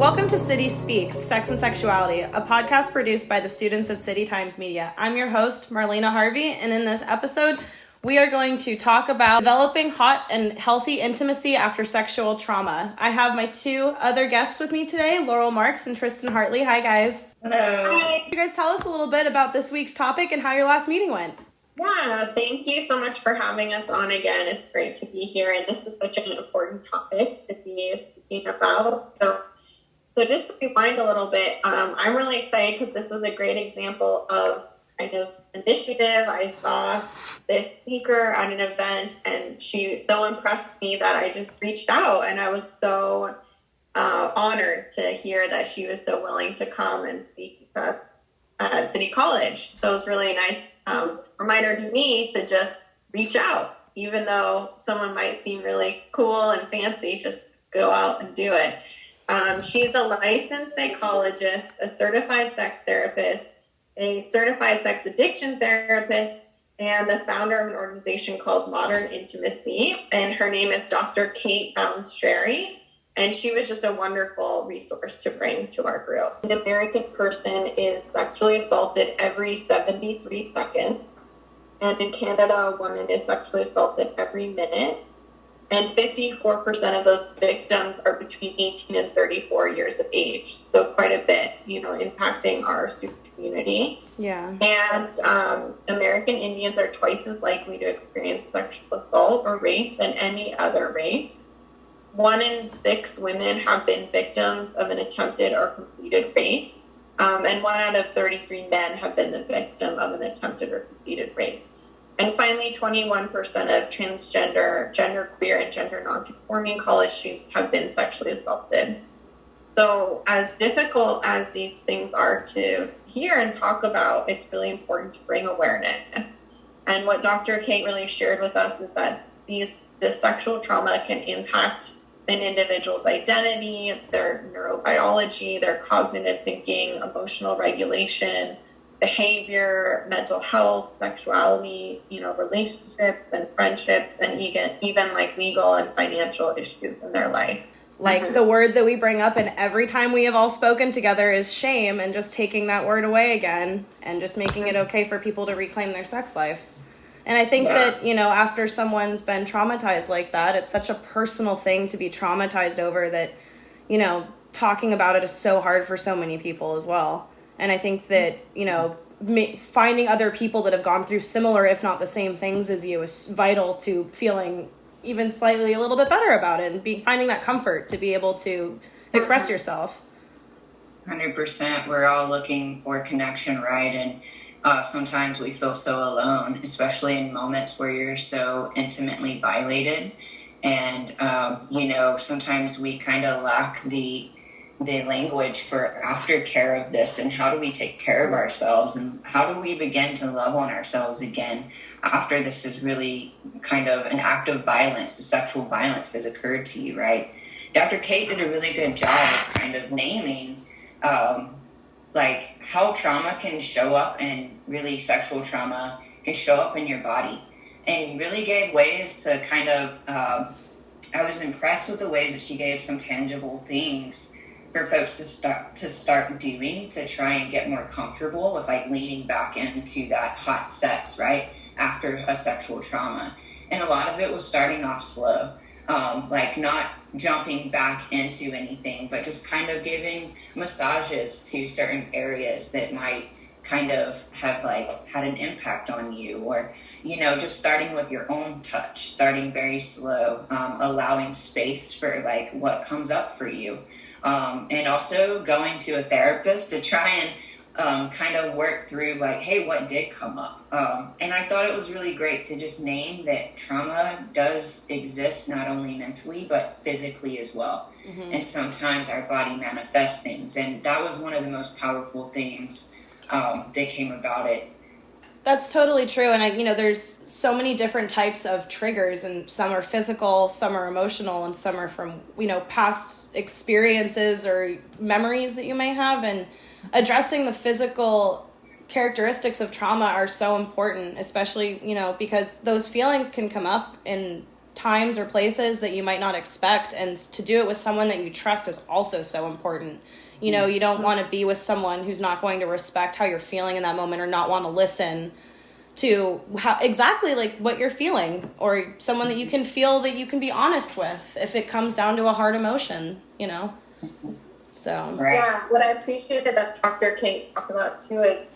Welcome to City Speaks, Sex and Sexuality, a podcast produced by the students of City Times Media. I'm your host, Marlena Harvey, and in this episode, we are going to talk about developing hot and healthy intimacy after sexual trauma. I have my two other guests with me today, Laurel Marks and Tristan Hartley. Hi, guys. Hello. Hi. You guys tell us a little bit about this week's topic and how your last meeting went. Yeah, thank you so much for having us on again. It's great to be here, and this is such an important topic to be speaking about. So just to rewind a little bit, I'm really excited because this was a great example of kind of initiative. I saw this speaker at an event, and she so impressed me that I just reached out, and I was so honored to hear that she was so willing to come and speak at City College. So it was really a nice reminder to me to just reach out, even though someone might seem really cool and fancy, just go out and do it. She's a licensed psychologist, a certified sex therapist, a certified sex addiction therapist, and the founder of an organization called Modern Intimacy. And her name is Dr. Kate Balance-Sherry. And she was just a wonderful resource to bring to our group. An American person is sexually assaulted every 73 seconds. And in Canada, a woman is sexually assaulted every minute. And 54% of those victims are between 18 and 34 years of age. So quite a bit, impacting our student community. Yeah. And American Indians are twice as likely to experience sexual assault or rape than any other race. 1 in 6 women have been victims of an attempted or completed rape. And 1 out of 33 men have been the victim of an attempted or completed rape. And finally, 21% of transgender, genderqueer, and gender nonconforming college students have been sexually assaulted. So as difficult as these things are to hear and talk about, it's really important to bring awareness. And what Dr. Kate really shared with us is that this sexual trauma can impact an individual's identity, their neurobiology, their cognitive thinking, emotional regulation, behavior, mental health, sexuality, relationships and friendships, and even like legal and financial issues in their life. Like the word that we bring up and every time we have all spoken together is shame, and just taking that word away again and just making it okay for people to reclaim their sex life. And I think that, after someone's been traumatized like that, it's such a personal thing to be traumatized over that, talking about it is so hard for so many people as well. And I think that, finding other people that have gone through similar, if not the same things as you is vital to feeling even slightly a little bit better about it and finding that comfort to be able to express yourself. 100%. We're all looking for connection, right? And sometimes we feel so alone, especially in moments where you're so intimately violated. And, sometimes we kind of lack the language for aftercare of this, and how do we take care of ourselves, and how do we begin to love on ourselves again after this is really kind of an act of violence, sexual violence has occurred to you, right? Dr. Kate did a really good job of kind of naming how trauma can show up, and really sexual trauma can show up in your body, and really gave ways to kind of I was impressed with the ways that she gave some tangible things for folks to start doing to try and get more comfortable with leaning back into that hot sex, right, after a sexual trauma. And a lot of it was starting off slow, not jumping back into anything, but just kind of giving massages to certain areas that might kind of have had an impact on you, or just starting with your own touch, starting very slow, allowing space for what comes up for you. And also going to a therapist to try and kind of work through hey, what did come up? And I thought it was really great to just name that trauma does exist not only mentally, but physically as well. Mm-hmm. And sometimes our body manifests things. And that was one of the most powerful things that came about it. That's totally true. And there's so many different types of triggers, and some are physical, some are emotional, and some are from, past experiences or memories that you may have. And addressing the physical characteristics of trauma are so important, especially, because those feelings can come up in times or places that you might not expect, and to do it with someone that you trust is also so important. You know, you don't want to be with someone who's not going to respect how you're feeling in that moment, or not want to listen to how exactly like what you're feeling, or someone that you can feel that you can be honest with if it comes down to a hard emotion, you know. So yeah, what I appreciated that Dr. Kate talked about too is,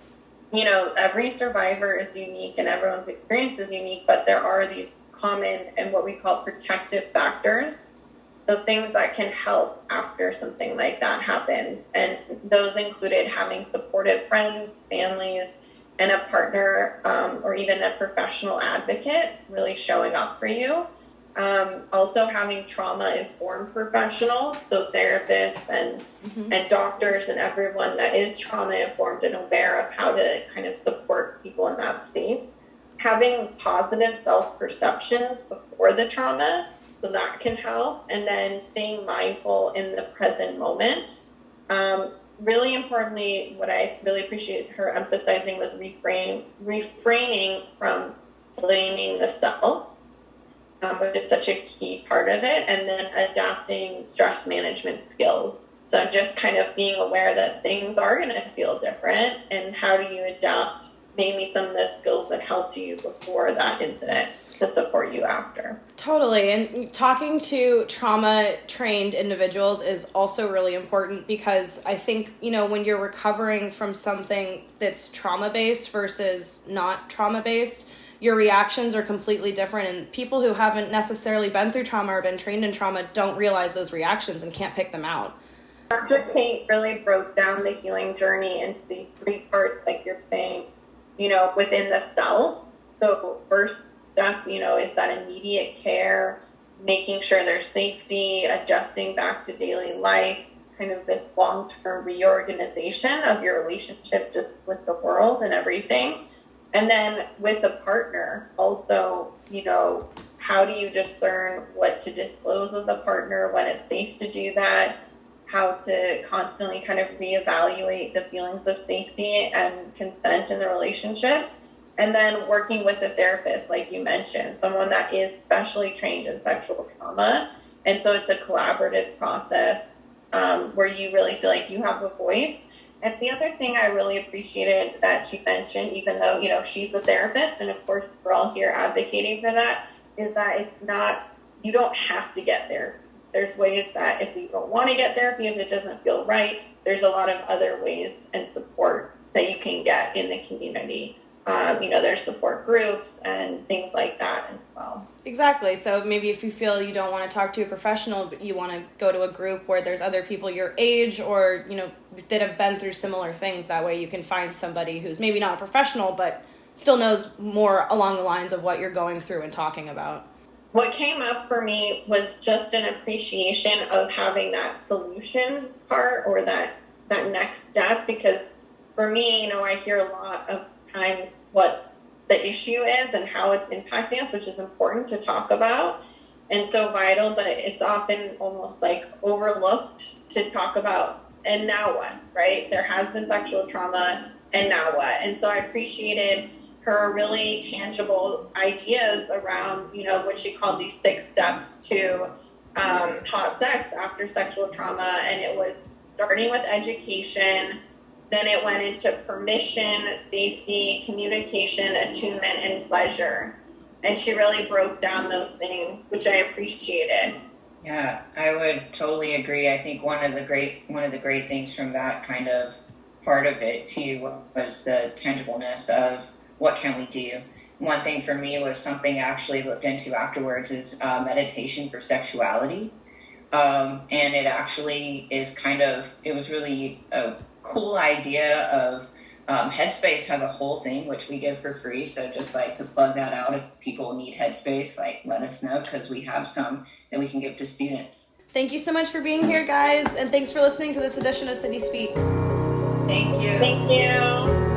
you know, every survivor is unique and everyone's experience is unique, but there are these common and what we call protective factors. So things that can help after something like that happens. And those included having supportive friends, families, and a partner, or even a professional advocate really showing up for you. Also having trauma-informed professionals, so therapists and doctors and everyone that is trauma-informed and aware of how to kind of support people in that space. Having positive self-perceptions before the trauma, so that can help. And then staying mindful in the present moment. Really importantly, what I really appreciate her emphasizing was refraining from blaming the self, which is such a key part of it, and then adapting stress management skills. So just kind of being aware that things are going to feel different, and how do you adapt maybe some of the skills that helped you before that incident to support you after. Totally. And talking to trauma-trained individuals is also really important, because I think, you know, when you're recovering from something that's trauma-based versus not trauma-based, your reactions are completely different, and people who haven't necessarily been through trauma or been trained in trauma don't realize those reactions and can't pick them out. Dr. Kate really broke down the healing journey into these 3 parts, like you're saying, you know, within the self. So first step, you know, is that immediate care, making sure there's safety, adjusting back to daily life, kind of this long-term reorganization of your relationship just with the world and everything. And then with a partner, also, you know, how do you discern what to disclose with a partner, when it's safe to do that, how to constantly kind of reevaluate the feelings of safety and consent in the relationship. And then working with a therapist, like you mentioned, someone that is specially trained in sexual trauma. And so it's a collaborative process where you really feel like you have a voice. And the other thing I really appreciated that she mentioned, even though, you know, she's a therapist, and of course we're all here advocating for that, is that it's not, you don't have to get therapy. There's ways that if you don't want to get therapy, if it doesn't feel right, there's a lot of other ways and support that you can get in the community. You know, there's support groups and things like that as well. Exactly. So maybe if you feel you don't want to talk to a professional, but you want to go to a group where there's other people your age, or, you know, that have been through similar things, that way you can find somebody who's maybe not a professional, but still knows more along the lines of what you're going through and talking about. What came up for me was just an appreciation of having that solution part, or that next step, because for me, you know, I hear a lot of times what the issue is and how it's impacting us, which is important to talk about and so vital, but it's often almost like overlooked to talk about. And now what, right? There has been sexual trauma, and now what? And so I appreciated her really tangible ideas around, you know, what she called these 6 steps to hot sex after sexual trauma. And it was starting with education, then it went into permission, safety, communication, attunement, and pleasure. And she really broke down those things, which I appreciated. Yeah, I would totally agree. I think one of the great things from that kind of part of it too was the tangibleness of what can we do. One thing for me was something I actually looked into afterwards is meditation for sexuality. And it actually is it was really a cool idea of Headspace has a whole thing which we give for free. So just like to plug that out, if people need Headspace, like let us know, because we have some that we can give to students. Thank you so much for being here, guys, and thanks for listening to this edition of City Speaks. Thank you. Thank you.